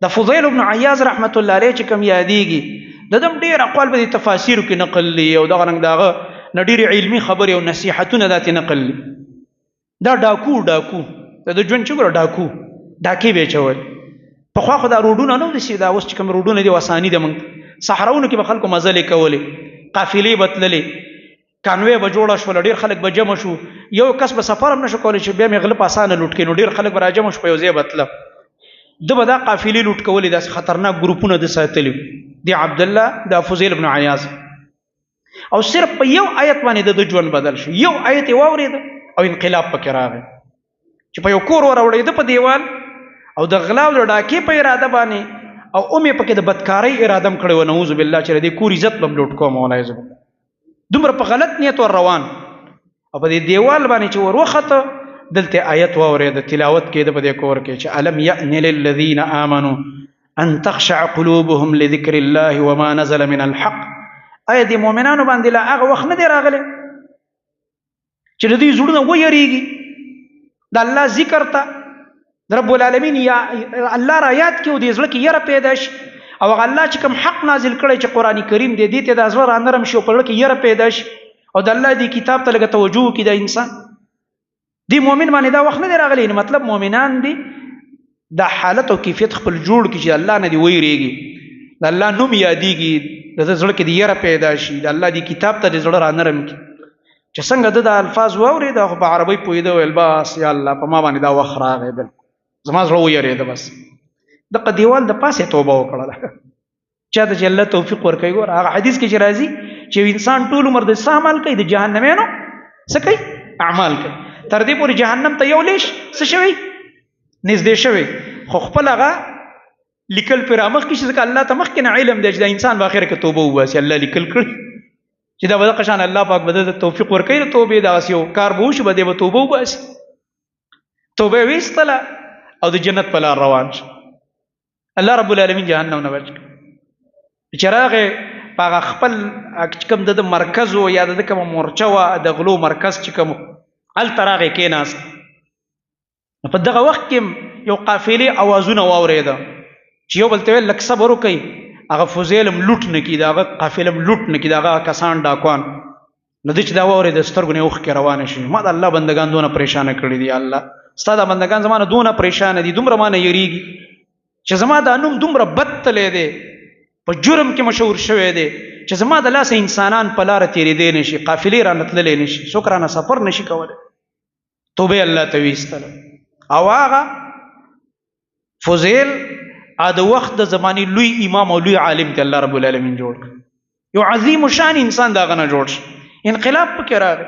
د فضیل ابن عیاض رحمت الله علیه چې کوم یادېږي د دم ډېر اقوال به د تفاسیرو کې نقل لي او دغه رنګ دغه نه ډېرې علمي خبرې او نصیحتونه داتې نقل لي. دا ډاکو د ژوند چې ګوره ډاکې به یې چول. پخوا خو دا روډونه نه و داسې دا اوس چې کوم روډونه دي اساني ده. موږ صحراونو کې به خلکو مزلې کولې، قافلې به تللې، کانوې به جوړه شول، ډېر خلک به جمع شو. یو کس به سفر هم نشو کولی چې بیا مې غله په اسانه لوټ کړي، نو ډېر خلک به راجمع شو، په یو ځای به تله. ده به دا قافلې لوټ کولې، داسې خطرناک ګروپونه د ساتلي دی عبدالله د فضیل ابن عیاض. او صرف په یو آیت باندې د ژوند بدل شو. یو آیت یې واورېده او انقلاب پکې راغی چې په یو کور وراوړېده په دیوال او د غلا او د ډاکې په اراده باندې او مې پکې د بدکارۍ اراده هم کړې وه، نعوذ بالله، چې د دې کور عزت به هم لوټ کوم. والعیاذ بالله دومره په غلط نیت ور روان او په دې دیوال باندې چې ور وخته دلته آیت واورېده تلاوت کېده په دې کور کې چې الم یأن للذین آمنوا ان تخشع قلوبهم لذکر الله وما نزل من الحق. آیا د مؤمنانو باندې لا هغه وخت نه دی راغلی چې د دوی زړونه ویریږي د الله ذکر ته، د رب العالمین یا الله را یاد کړي او د زړه کې یره پیدا شي، او هغه الله چې کوم حق نازل کړی چې قرآن کریم دی دې ته د زړه رانرم شي او په زړه کې یره پیدا شي او د الله دې کتاب ته لږه توجه وکړي د انسان. دی مؤمن باندې دا وخت نه دی راغلی. مطلب مؤمنان دي دا حالت او کیفیت خپل جوړ کړي چې الله نه دی ویریږي، د الله نوم یادېږي، د زړه کې د یره پیدا شي، د الله دې کتاب ته د زړه رانرم کړي. چې څنګه د الفاظ واورېده خو په عربۍ پوهېده، ویل بس یا الله په ما باندې دا وخت راغی، بل زما زړه ویرېده. بس دغه دیوال د پاسه توبه وکړله. چا ته چې الله توفیق ورکوي. ګوره هغه حدیث کې چې راځي چې انسان ټول عمر د څه عمل کوي، د جهنميانو څه کوي، اعمال کوي، تر دې پورې جهنم ته یو لیش څه شوی نږدې شوی، خو خپل هغه لیکل پر امخ کې چې الله ته مخکې نه علم دی چې د انسان په اخر کې توبه وباسي. الله لیکل کړي چې دا به قشان الله پاک به د توفیق ورکوي د توبې دا یو کار به وشي، به توبه وباسي. توبه ویستله او د جنت په لار روان شو. الله رب العالمین جهنم نه بچ کړ. چې راغې په هغه خپل کوم د مرکز و یا د کوم مورچه وه د غلو مرکز چې کوم هلته راغې کېناست. په دغه وخت کې یو قافلې اوازونه واورېده چې یو بل ته ویل لږ صبر وکئ، هغه فضیل هم لوټ نه کړي، د هغه قافله هم لوټ نه کړي، د هغه کسان ډاکوان. نو دوی چې دا واورېده سترګو نه اوښکې روانې شوې. ما د الله بندګان دونه پریشانه کړي دي، الله ستا دا بندګان زما نه دونه پریشانه دي، دومره ما نه یریږي چې زما دا نوم دومره بد تلی دی، په جرم کې مشهور شوی دی چې زما د لاسه انسانان په لاره تېرېدی نه شي، قافلې رانه تللی نه شي، څوک رانه سفر نه شي کولی. توبې الله ته ویستله. او هغه فضیل د وخت د زمانې لوی امام او لوی عالم دی الله رب العالمین جوړ کړ. یو عظیم شان انسان د هغه نه جوړ شي. انقلاب پکې راغی.